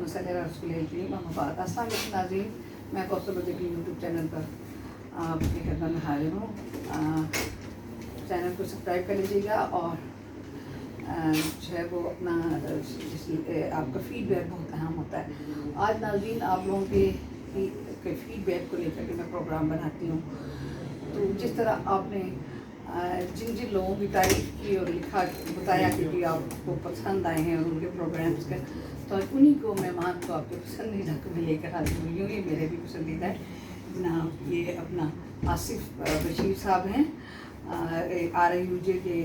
अस्सलाम वालेकुम नाज़रीन, मैं कौसर बदर की यूट्यूब चैनल पर आपकी खिदमत में हाजिर हूँ। चैनल को सब्सक्राइब कर लीजिएगा और जो है वो अपना आपका फीडबैक बहुत अहम होता है। आज नाज़रीन आप लोगों के फीडबैक को लेकर के मैं प्रोग्राम बनाती हूँ। तो जिस तरह आपने जिन जिन लोगों की तारीफ़ की और लिखा बताया कि आपको पसंद आए हैं और उनके प्रोग्राम्स का, तो उन्हीं को मेहमान को आपके पसंदीदा को मैं लेकर हाजिर हुई हूँ। ये मेरे भी पसंदीदा है ना, ये अपना आसिफ बशीर साहब हैं, RIUJ के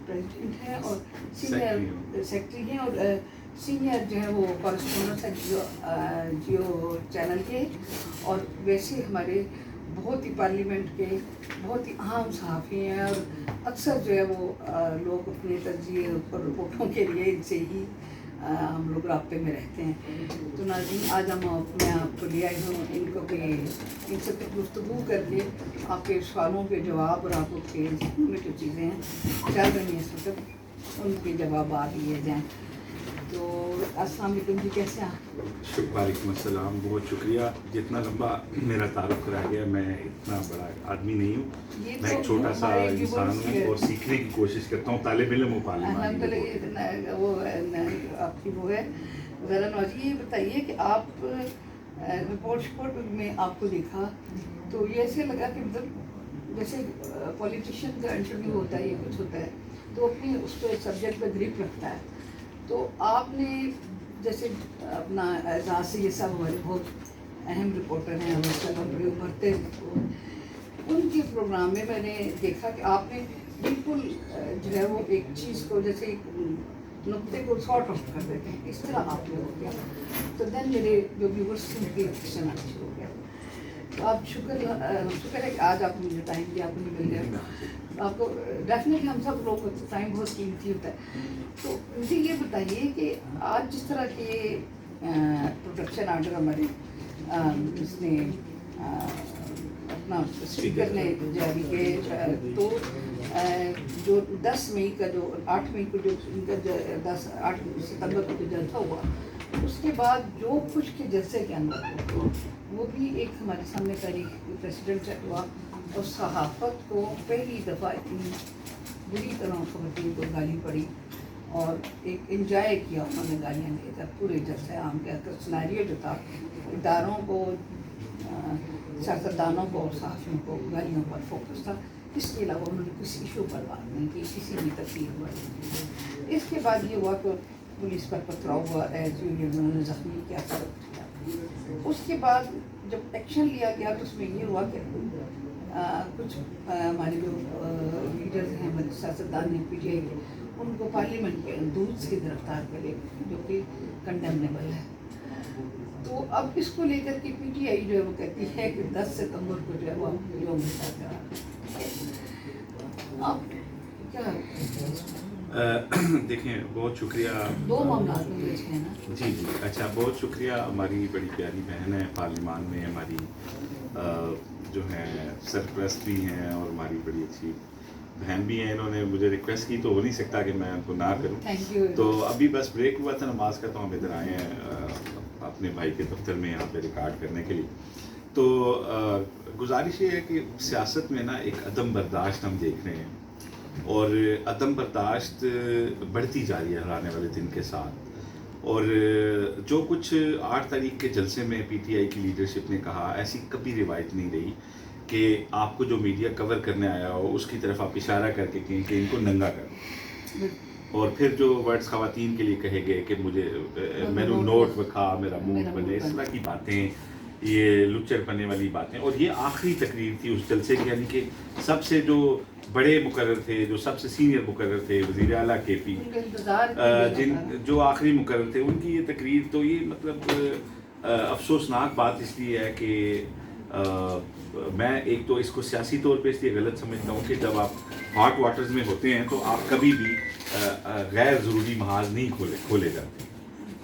प्रेसिडेंट हैं और सीनियर सेक्रेटरी हैं और सीनियर जो है वो कॉरेस्पोंडेंट हैं जियो चैनल के, और वैसे हमारे बहुत ही पार्लियामेंट के बहुत ही अहम सहाफ़ी हैं और अक्सर जो है वो लोग अपने तजिए और रिपोर्टों के लिए इनसे ही हम लोग राब्ते में रहते हैं। तो नाज़रीन आज मैं आपको ले आई हूँ इनको कि इनसे गुफ्तगू करके आपके सवालों के जवाब और आपके में जो चीज़ें हैं चल रही हैं इस वक्त उनके जवाब दिए जाएँ। तो अस्सलाम वालेकुम जी, कैसे हैं? वालेकुम अस्सलाम, बहुत शुक्रिया। जितना लंबा मेरा तारुफ कराया गया, मैं इतना बड़ा आदमी नहीं हूँ, मैं एक छोटा सा इंसान हूँ और सीखने की कोशिश करता हूँ। तालिब इल्म हूँ अल्हम्दुलिल्लाह। वो आपकी वो है ज़रा नौजी, ये बताइए कि आप रिपोर्ट में आपको देखा तो ये ऐसे लगा कि मतलब जैसे पॉलिटिशियन का इंटरव्यू होता है, ये कुछ होता है तो अपनी उस पर सब्जेक्ट पर ग्रिप रखता है। तो आपने जैसे अपना एजाज से ये सब हमारे बहुत अहम रिपोर्टर हैं और सब बड़े उभरते हैं, उनके प्रोग्राम में मैंने देखा कि आपने बिल्कुल जो है वो एक चीज़ को जैसे एक नुक्ते को सॉर्ट ऑफ कर देते हैं, इस तरह आपने हो गया। तो देन मेरे जो व्यूवर्स उनकी रिएक्शन आना शुरू हो गया। तो आप शुक्र है कि आज आपने मुझे टाइम दिया, आपको मिल गया। आपको डेफिनेटली हम सब लोग को टाइम बहुत कीमती होता है। तो मुझे ये बताइए कि आज जिस तरह के प्रोटेक्शन आर्डर हमारे इसने अपना स्पीकर ने जारी किए, तो जो 10 मई का जो 8 मई को जो इनका 8 सितंबर को जो जलसा हुआ, उसके बाद जो कुछ के जलसे के अंदर वो भी एक हमारे सामने तारीख प्रेसिडेंट से हुआ और सहाफ़त को पहली दफ़ा इतनी बुरी तरह ख़वातीन को गाली पड़ी और एक इंजॉय किया उन्होंने गालियाँ देकर पूरे जलसे आम के अंदर। सिनेरियो जो था इदारों को, सियासतदानों को और सहाफ़ियों को गालियों पर फोकस था। इसके अलावा उन्होंने किसी इशू पर बात नहीं की, किसी भी तकलीफ पर। इसके बाद ये हुआ कि पुलिस पर पथराव हुआ, एज यूनियन उन्होंने ज़ख्मी किया था। उसके बाद जब एक्शन लिया गया तो उसमें ये हुआ कि कुछ हमारे जो लीडर्स हैं, हमारे सियासतदान हैं PTI के, उनको पार्लियामेंट के दूध से गिरफ्तार करे, जो कि कंडेमनेबल है। तो अब इसको लेकर के PTI जो है वो कहती है कि 10 सितंबर को जो है वो हम यौम निसार करा। अब क्या देखें, बहुत शुक्रिया। 2 मामला हैं ना जी, अच्छा, बहुत शुक्रिया। हमारी बड़ी प्यारी बहन है पार्लियामान में, हमारी जो है सरप्रस्त भी हैं और हमारी बड़ी अच्छी बहन भी हैं। इन्होंने मुझे रिक्वेस्ट की तो हो नहीं सकता कि मैं उनको ना करूं। तो अभी बस ब्रेक हुआ था नमाज का, तो हम इधर आए हैं अपने भाई के दफ्तर में यहाँ पे रिकॉर्ड करने के लिए। तो गुजारिश ये है कि सियासत में ना एक अदम बर्दाश्त हम देख रहे हैं और अदम बर्दाश्त बढ़ती जा रही है हर आने वाले दिन के साथ। और जो कुछ 8 तारीख के जलसे में PTI की लीडरशिप ने कहा, ऐसी कभी रिवायत नहीं रही कि आपको जो मीडिया कवर करने आया हो उसकी तरफ आप इशारा करके कहें कि इनको नंगा करो, और फिर जो वर्ड्स ख़वातीन के लिए कहे गए कि मुझे मैंने नोट रखा, मेरा मुंह बने, इस तरह की बातें, ये लुच्चर पने वाली बातें। और ये आखिरी तकरीर थी उस जलसे की, यानी कि सबसे जो बड़े मुकर्रर थे, जो सबसे सीनियर मुकर्रर थे, वज़ीर आला KP, जिन जो आखिरी मुकर्रर थे, उनकी ये तकरीर। तो ये मतलब अफसोसनाक बात इसलिए है कि मैं एक तो इसको सियासी तौर पे इसलिए गलत समझता हूँ कि जब आप हॉट वाटर्स में होते हैं तो आप कभी भी गैर ज़रूरी महाज नहीं खोले जाते।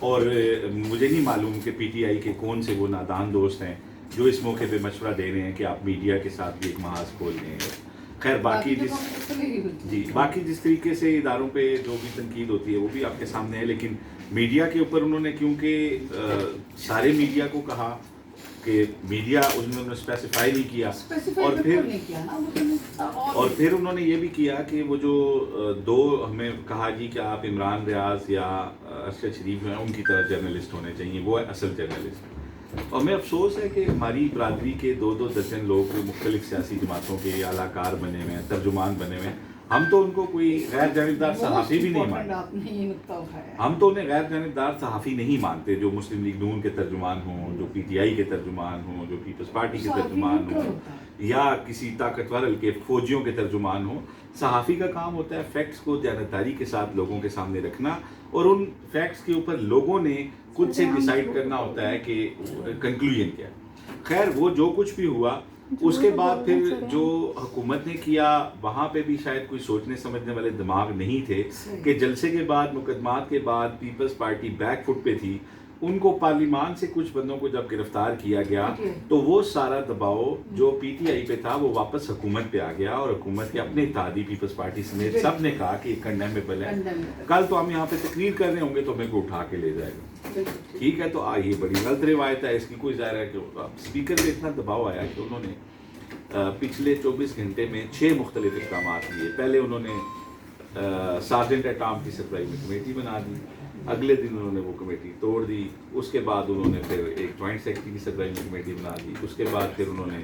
और मुझे नहीं मालूम कि PTI के कौन से वो नादान दोस्त हैं जो इस मौके पे मशवरा दे रहे हैं कि आप मीडिया के साथ भी एक महाज खोल लें। खैर, बाकी जिस तरीके से इदारों पे जो भी तनकीद होती है वो भी आपके सामने है, लेकिन میڈیا کے اوپر انہوں نے کیونکہ سارے میڈیا کو کہا کہ میڈیا انہوں نے اسپیسیفائی نہیں کیا، اور پھر انہوں نے یہ بھی کیا کہ وہ جو دو ہمیں کہا جی کہ آپ عمران ریاض یا ارشد شریف جو ہیں ان کی طرح جرنلسٹ ہونے چاہیے، وہ ہے اصل جرنلسٹ. اور ہمیں افسوس ہے کہ ہماری برادری کے 2-2 درجن لوگ مختلف سیاسی جماعتوں کے اعلیٰ کار بنے ہوئے ہیں، ترجمان بنے ہوئے ہیں. ہم تو ان کو کوئی غیر جانبدار صحافی بھی نہیں مانتے، ہم تو انہیں غیر جانبدار صحافی نہیں مانتے جو مسلم لیگ نون کے ترجمان ہوں، جو پی ٹی آئی کے ترجمان ہوں، جو پیپلز پارٹی کے ترجمان ہوں، یا کسی طاقتور کے فوجیوں کے ترجمان ہوں. صحافی کا کام ہوتا ہے فیکٹس کو دیانتداری کے ساتھ لوگوں کے سامنے رکھنا، اور ان فیکٹس کے اوپر لوگوں نے خود سے ڈیسائیڈ کرنا ہوتا ہے کہ کنکلوژن کیا ہے. خیر وہ جو کچھ بھی ہوا اس کے بعد پھر جو حکومت نے کیا وہاں پہ بھی شاید کوئی سوچنے سمجھنے والے دماغ نہیں تھے کہ جلسے کے بعد مقدمات کے بعد پیپلز پارٹی بیک فٹ پہ تھی. ان کو پارلیمان سے کچھ بندوں کو جب گرفتار کیا گیا تو وہ سارا دباؤ جو پی ٹی آئی پہ تھا وہ واپس حکومت پہ آ گیا، اور حکومت کے اپنے اتحادی پیپلز پارٹی سمیت سب نے کہا کہ یہ کنڈیمیبل ہے. کل تو ہم یہاں پہ تقریر کر رہے ہوں گے تو ہمیں کو اٹھا کے لے جائے گا. ٹھیک ہے، تو یہ بڑی غلط روایت ہے، اس کی کوئی ظاہر ہے کہ اسپیکر پہ اتنا دباؤ آیا کہ انہوں نے پچھلے 24 گھنٹے میں 6 مختلف اقدامات لیے. پہلے انہوں نے سارجنٹ ایٹ آرم کی سربراہی میں کمیٹی بنا دی، اگلے دن انہوں نے وہ کمیٹی توڑ دی. اس کے بعد انہوں نے پھر ایک جوائنٹ سیکرٹری کی سربراہی میں کمیٹی بنا دی. اس کے بعد پھر انہوں نے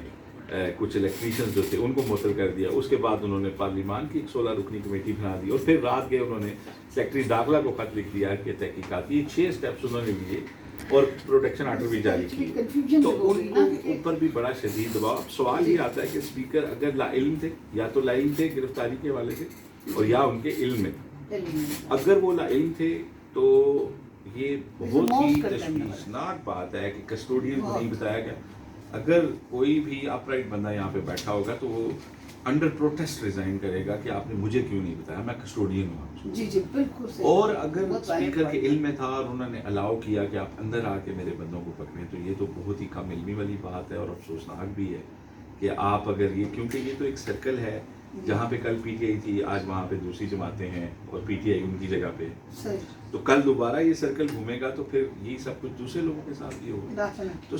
کچھ الیکٹریشنز جو تھے ان کو معطل کر دیا. اس کے بعد انہوں نے پارلیمان کی ایک 16 رکنی کمیٹی بنا دی، اور پھر رات گئے انہوں نے سیکرٹری داخلہ کو خط لکھ دیا کہ تحقیقات. یہ 6 اسٹیپس انہوں نے لیے اور پروٹیکشن آرڈر بھی جاری کی. تو ان کو اوپر بھی بڑا شدید دباؤ. اب سوال یہ آتا ہے کہ اسپیکر اگر لا علم تھے، یا تو لا علم تھے گرفتاری کے حوالے سے، اور یا ان کے علم میں تھے. اگر وہ لا علم تھے تو یہ بہت ہی تشویشناک بات ہے کہ کسٹوڈین کو نہیں بتایا گیا. اگر کوئی بھی اپ رائٹ بندہ یہاں پہ بیٹھا ہوگا تو وہ انڈر پروٹیسٹ ریزائن کرے گا کہ آپ نے مجھے کیوں نہیں بتایا، میں کسٹوڈین ہوں. جی بالکل. اور اگر اسپیکر کے علم میں تھا اور انہوں نے الاؤ کیا کہ آپ اندر آ کے میرے بندوں کو پکڑیں، تو یہ تو بہت ہی کم علمی والی بات ہے، اور افسوسناک بھی ہے کہ آپ اگر یہ، کیونکہ یہ تو ایک سرکل ہے جہاں پہ کل پی ٹی آئی تھی، آج وہاں پہ دوسری جماعتیں ہیں اور پی ٹی آئی ان کی جگہ پہ، تو کل دوبارہ یہ سرکل گھومے گا تو پھر یہی سب کچھ دوسرے لوگوں کے ساتھ بھی ہوگا. تو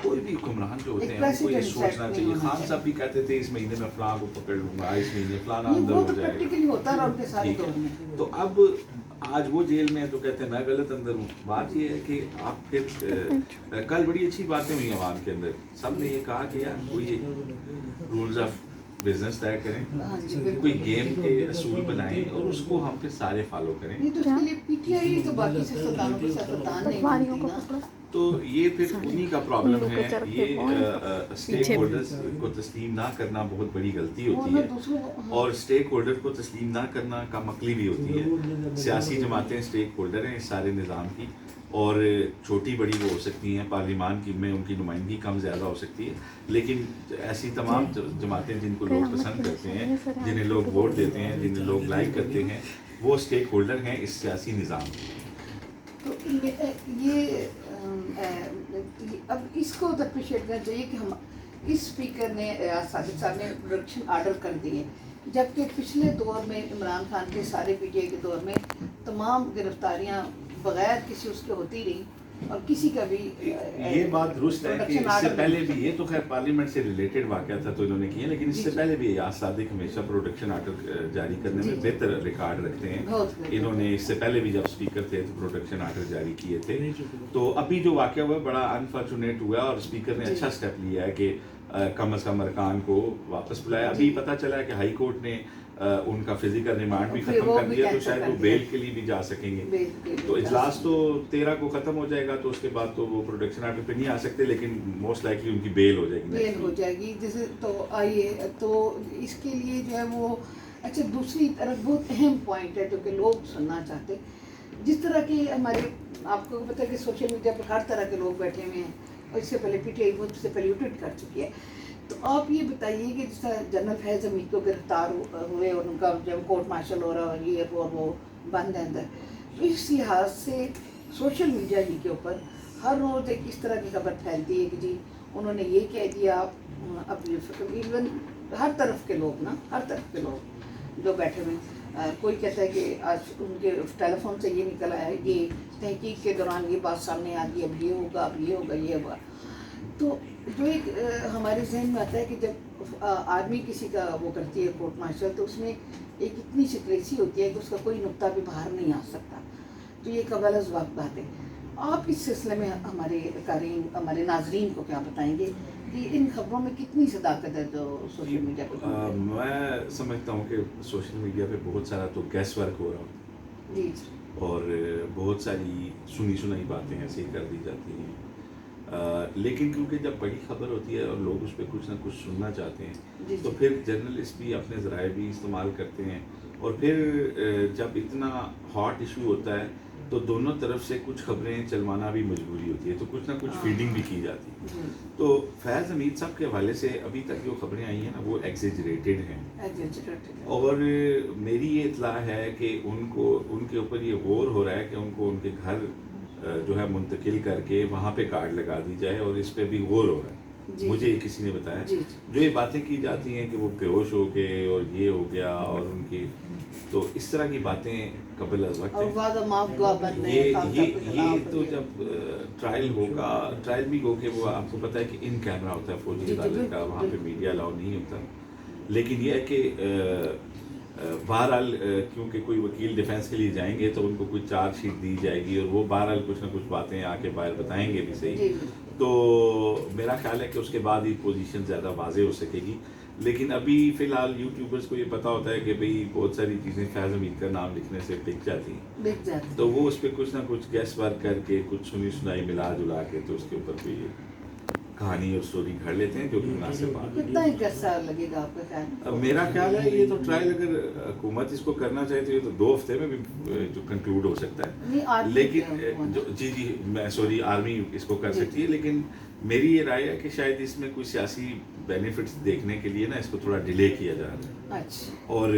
کوئی بھی حکمران جو ہوتے ہیں ان کو یہ سوچنا چاہیے. خان صاحب بھی کہتے تھے اس مہینے میں فلاں کو پکڑ لوں گا، اس مہینے فلانا اندر ہو جائے گا. تو اب آج وہ جیل میں ہے تو کہتے ہیں میں غلط اندر ہوں. بات یہ ہے کہ آپ پھر کل بڑی اچھی باتیں ہوئی عوام کے اندر. سب نے یہ کہا کہ یار کوئی رولز آف بزنس طے کریں، کوئی گیم کے اصول بنائیں اور اس کو ہم پھر سارے فالو کریں. تو یہ پھر انہی کا پرابلم ہے. یہ اسٹیک ہولڈرز کو تسلیم نہ کرنا بہت بڑی غلطی ہوتی ہے، اور اسٹیک ہولڈر کو تسلیم نہ کرنا کم عقلی بھی ہوتی ہے. سیاسی جماعتیں اسٹیک ہولڈر ہیں اس سارے نظام کی، اور چھوٹی بڑی وہ ہو سکتی ہیں، پارلیمان کی میں ان کی نمائندگی کم زیادہ ہو سکتی ہے، لیکن ایسی تمام جماعتیں جن کو لوگ پسند کرتے ہیں، جنہیں لوگ ووٹ دیتے ہیں، جنہیں لوگ لائک کرتے ہیں، وہ اسٹیک ہولڈر ہیں اس سیاسی نظام میں. تو یہ اب اس کو اپریشیٹ کرنا چاہیے کہ ہم اس اسپیکر نے صادق صاحب نے پروڈکشن آرڈر کر دیے، جبکہ پچھلے دور میں عمران خان کے سارے پی ٹی آئی کے دور میں تمام گرفتاریاں بغیر کسی اس کے ہوتی رہی، اور کسی کا بھی یہ بات درست ہے کہ اس سے پہلے بھی، یہ تو خیر پارلیمنٹ سے ریلیٹڈ واقعہ تھا تو انہوں نے کیا، لیکن اس سے پہلے بھی ایاز صادق ہمیشہ پروٹیکشن آرڈر جاری کرنے میں بہتر ریکارڈ رکھتے ہیں. انہوں نے اس سے پہلے بھی جب اسپیکر تھے تو پروٹیکشن آرڈر جاری کیے تھے. تو ابھی جو واقعہ ہوا بڑا انفارچونیٹ ہوا، اور اسپیکر نے اچھا اسٹیپ لیا ہے کہ کم از کم ارکان کو واپس بلایا. ابھی پتہ چلا ہے کہ ہائی کورٹ نے ان کا فزیکل ریمانڈ بھی ختم کر دیا، تو شاید وہ بیل کے لیے بھی جا سکیں گے. تو اجلاس تو 13 کو ختم ہو جائے گا، تو اس کے بعد تو وہ پروٹیکشن آرڈر پہ نہیں آ سکتے، لیکن موسٹ لائکلی ان کی بیل ہو جائے گی. جیسے تو آئیے تو اس کے لیے جو ہے وہ اچھا دوسری طرف بہت اہم پوائنٹ ہے جو کہ لوگ سننا چاہتے، جس طرح کے ہمارے آپ کو پتہ ہے کہ سوشل میڈیا پر ہر طرح کے لوگ بیٹھے ہوئے ہیں، اور اس سے پہلے پی ٹی آئی بہت سے پہلے ٹویٹ کر چکی ہے. تو آپ یہ بتائیے کہ جس طرح جنرل فیض حمید کو گرفتار ہوئے اور ان کا جب کورٹ مارشل ہو رہا ہے یہ اور وہ بند ہے اندر، اس لحاظ سے سوشل میڈیا جی کے اوپر ہر روز ایک اس طرح کی خبر پھیلتی ہے کہ جی انہوں نے یہ کہہ دیا. اب ایون ہر طرف کے لوگ ہر طرف کے لوگ جو بیٹھے ہوئے، کوئی کہتا ہے کہ آج ان کے ٹیلی فون سے یہ نکل آیا، یہ तहकीक के दौरान ये बात सामने आ गई, अब ये होगा, अब ये होगा, ये होगा। तो जो एक हमारे जहन में आता है कि जब आर्मी किसी का वो करती है कोर्ट मार्शल, तो उसमें एक इतनी सिक्रेसी होती है कि उसका कोई नुक्ता भी बाहर नहीं आ सकता। तो ये कबल वक्त बात है। आप इस सिलसिले में हमारे कारीन, हमारे नाजरीन को क्या बताएंगे कि इन खबरों में कितनी सदाकत है जो सोशल मीडिया पर? मैं समझता हूँ कि सोशल मीडिया पे बहुत सारा तो गैस वर्क हो रहा होता जी है और बहुत सारी सुनी सुनाई बातें ऐसे ही कर दी जाती हैं। लेकिन क्योंकि जब बड़ी खबर होती है और लोग उस पर कुछ ना कुछ सुनना चाहते जी, हैं, तो फिर जर्नलिस्ट भी अपने ज़राए भी इस्तेमाल करते हैं। और फिर जब इतना हॉट इशू होता है तो दोनों तरफ से कुछ खबरें चलवाना भी मजबूरी होती है, तो कुछ ना कुछ फीडिंग भी की जाती है। जी, तो फैज़ हमीद साहब के हवाले से अभी तक जो खबरें आई हैं ना, वो एग्जेजरेटेड हैं। एग्जैजरेटेड। और मेरी ये इत्ला है कि उनको, उनके ऊपर ये गौर हो रहा है कि उनको उनके घर जो है मुंतकिल करके वहाँ पे कार्ड लगा दी जाए, और इस पे भी गौर हो रहा है। जी, मुझे ये किसी ने बताया। जी, जो ये बातें की जाती हैं कि वो बेहोश हो गए और ये हो गया और उनकी, तो इस तरह की बातें कबल अज़ वक्त और हैं। वादा माफ गवाह बन रहे ये हैं, काम ये का ये खिलाफ तो है। जब ट्रायल होगा, ट्रायल भी हो के वो आपको पता है कि इन कैमरा होता है फौजी जी, जी, अदालत का, वहाँ पे बिल्कुल। मीडिया अलाउ नहीं होता। लेकिन ये है कि बहरहाल क्योंकि कोई वकील डिफेंस के लिए जाएंगे तो उनको कोई चार्जशीट दी जाएगी और वो बहरहाल कुछ ना कुछ बातें आके बाहर बताएंगे भी सही। जी, तो मेरा ख्याल है कि उसके बाद ही पोजीशन ज़्यादा वाज़े हो सकेगी। लेकिन अभी फ़िलहाल यूट्यूबर्स को ये पता होता है कि भाई बहुत सारी चीज़ें फैज़ हमीद का नाम लिखने से टिक जाती हैं, बिक जाते तो वो उस पर कुछ ना कुछ गैस वर्क करके कुछ सुनी सुनाई मिला जुला के तो उसके ऊपर कोई कहानी और स्टोरी घड़ लेते हैं जो कि मुनासिब बात है। कितना ही कैसा लगेगा आपका ख्याल? अब मेरा ख्याल है ये तो ट्रायल अगर हुकूमत इसको करना चाहे तो ये तो 2 हफ्ते में भी जो कंक्लूड हो सकता नहीं, है। आर्मी लेकिन क्या हुआ? जी मैं सॉरी, आर्मी इसको कर जी। सकती है। लेकिन मेरी ये राय है कि शायद इसमें कोई सियासी बेनिफिट्स देखने के लिए ना इसको थोड़ा डिले किया जा रहा है। अच्छा, और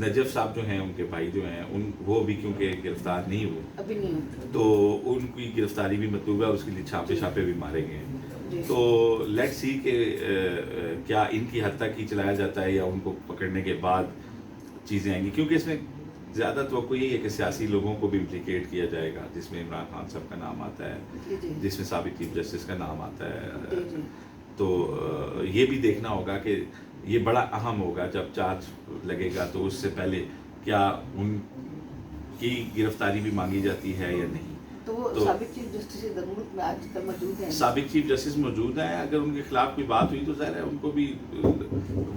नजफ साहब जो हैं, उनके भाई जो हैं, उन वो भी क्योंकि गिरफ्तार नहीं हुए, अभी नहीं होता। तो उनकी गिरफ्तारी भी मतलूब है, उसके लिए छापे छापे भी मारे गए हैं। जी। तो लेट्स सी कि क्या इनकी हद तक ही चलाया जाता है या उनको पकड़ने के बाद चीज़ें आएंगी, क्योंकि इसमें ज़्यादा तो यही है कि सियासी लोगों को भी इम्प्लिकेट किया जाएगा, जिसमें इमरान खान साहब का नाम आता है, जी, जी, जिसमें साबिक चीफ जस्टिस का नाम आता जी, है। जी। तो ये भी देखना होगा कि ये बड़ा अहम होगा जब चार्ज लगेगा, तो उससे पहले क्या उनकी गिरफ्तारी भी मांगी जाती है या नहीं। तो वो तो- साबिक चीफ जस्टिस दरमुल्क में आज तक मौजूद हैं? साबिक चीफ जस्टिस मौजूद हैं। अगर उनके खिलाफ कोई बात हुई तो ज़ाहिर है उनको भी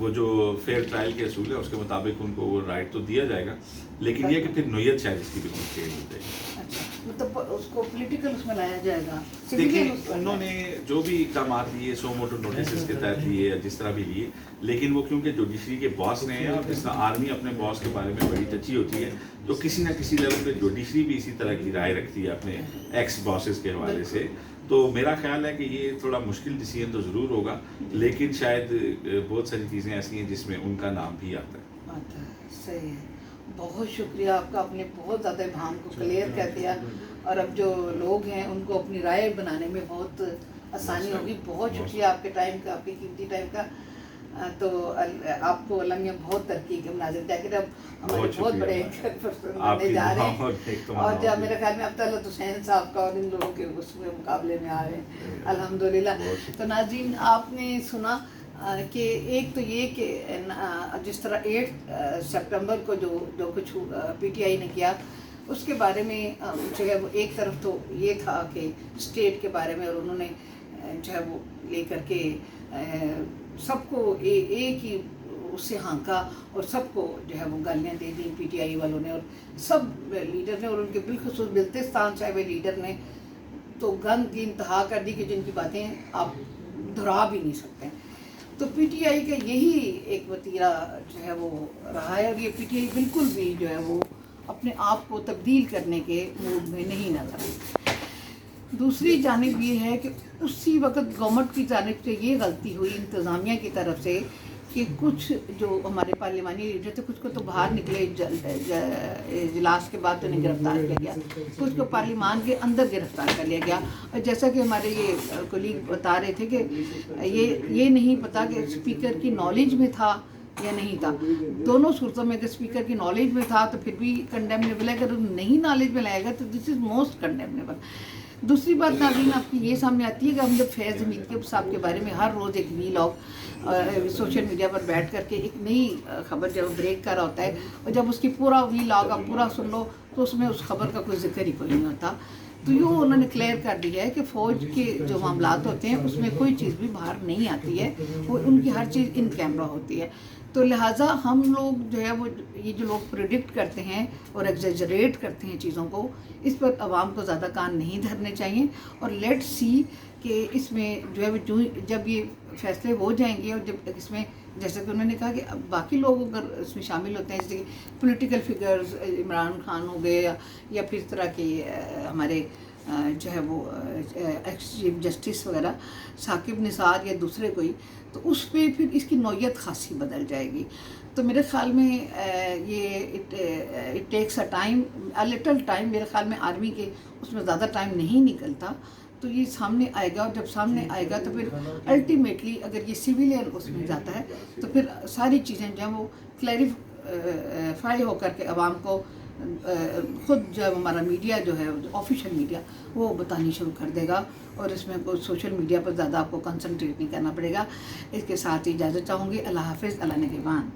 वो जो फेयर ट्रायल के असूल है उसके मुताबिक उनको वो राइट तो दिया जाएगा। लेकिन ये कि फिर नोयत शायद इसकी बिल्कुल चेंज हो जाएगी। अच्छा, मतलब उसको पॉलिटिकल उसमें लाया जाएगा, सिविलियन देखिए उसको उन्होंने जो भी इकदाम लिए सो मोटो नोटिस के तहत लिए या जिस तरह भी लिए, लेकिन वो क्योंकि जुडिशरी के बॉस रहे हैं और जिस तरह आर्मी अपने बॉस के बारे में बड़ी टची होती है, तो किसी ना किसी लेवल पे जुडिशरी भी इसी तरह की राय रखती है अपने एक्स बॉसेस के हवाले से। तो मेरा ख्याल है कि ये थोड़ा मुश्किल डिसीजन तो ज़रूर होगा, लेकिन शायद बहुत सारी चीज़ें ऐसी हैं जिसमें उनका नाम भी आता है। आता है। सही है, बहुत शुक्रिया आपका, आपने बहुत ज़्यादा भाम को क्लियर कर दिया और अब जो लोग हैं उनको अपनी राय बनाने में बहुत आसानी होगी। बहुत शुक्रिया आपके टाइम का, आपके कीमती टाइम का। तो आपको अल्लाह मियां बहुत तरक्की के मुनाजिर जाकर अब हमारे बहुत बड़े पर्सन बनने जा रहे हैं। और जब मेरे ख्याल में अब तलत हुसैन साहब का और इन लोगों के उसमें मुकाबले में आ रहे हैं, अल्हम्दुलिल्लाह। तो नाज़रीन, आपने सुना कि एक तो ये कि जिस तरह 8 सितंबर को जो कुछ पीटीआई ने किया उसके बारे में जो है वो एक तरफ तो ये था कि स्टेट के बारे में, और उन्होंने जो है वो ले करके सबको एक ही उससे हाँका और सबको जो है वो गालियाँ दे दी पीटीआई वालों ने और सब लीडर ने, और उनके बिलखुसूस बिल्तिस्तान साहिब लीडर ने तो गंद की इंतहा कर दी कि जिनकी बातें आप दोहरा भी नहीं सकते। तो पीटीआई का यही एक वतीरा जो है वो रहा है और ये पीटीआई बिल्कुल भी जो है वो अपने आप को तब्दील करने के मूड में नहीं नजर आई। दूसरी जानिब ये है कि उसी वक्त गवर्नमेंट की जानिब से ये गलती हुई इंतज़ामिया की तरफ से कि कुछ जो हमारे पार्लिमानी लीडर थे कुछ को तो बाहर निकले इजलास के बाद तो उन्हें गिरफ्तार किया गया, कुछ को पार्लिमान के अंदर गिरफ्तार कर लिया गया। और जैसा कि हमारे ये कोलीग बता रहे थे कि ये नहीं पता कि स्पीकर की नॉलेज में था या नहीं था। दोनों सूरतों में अगर स्पीकर की नॉलेज में था तो फिर भी कंडेमनेबल है, अगर नहीं नॉलेज में लाएगा तो दिस इज़ मोस्ट कंडेमनेबल। दूसरी बात नाज़रीन आपकी ये सामने आती है कि हम जब फैज़ हमीद साहब के बारे में हर रोज़ एक वीलॉग सोशल मीडिया पर बैठ करके एक नई खबर जब ब्रेक कर रहा होता है, और जब उसकी पूरा वीलॉग आप पूरा सुन लो तो उसमें उस खबर का कोई जिक्र ही कोई नहीं होता। तो यूँ उन्होंने क्लियर कर दिया है कि फ़ौज के जो मामलात होते हैं उसमें कोई चीज़ भी बाहर नहीं आती है, वो उनकी हर चीज़ इन कैमरा होती है। तो लिहाजा हम लोग जो है वो ये जो लोग प्रिडिक्ट करते हैं और एग्जेजरेट करते हैं चीज़ों को, इस पर आवाम को ज़्यादा कान नहीं धरने चाहिए। और लेट्स सी कि इसमें जो है वो जब ये फैसले हो जाएंगे और जब इसमें जैसे कि उन्होंने कहा कि अब बाकी लोग अगर इसमें शामिल होते हैं, जैसे कि पॉलिटिकल फिगर्स इमरान खान हो गए या फिर इस तरह के हमारे जो है वो एक्स चीफ जस्टिस वगैरह साकिब निसार या दूसरे कोई, तो उस पर फिर इसकी नौयत खासी बदल जाएगी। तो मेरे ख़्याल में ये it takes a time, a little time. मेरे ख़्याल में आर्मी के उसमें ज़्यादा टाइम नहीं निकलता, तो ये सामने आएगा। और जब सामने आएगा तो फिर अल्टीमेटली अगर ये सिविलियन उसमें जाता है तो फिर सारी चीज़ें जो हैं वो क्लैरिफाई होकर के आवाम को खुद जब हमारा मीडिया जो है ऑफिशियल मीडिया वो बतानी शुरू कर देगा, और इसमें कोई सोशल मीडिया पर ज़्यादा आपको कंसंट्रेट नहीं करना पड़ेगा। इसके साथ ही इजाज़त चाहूँगी। अल्लाह हाफ़िज़, अल्लाह निगहबान।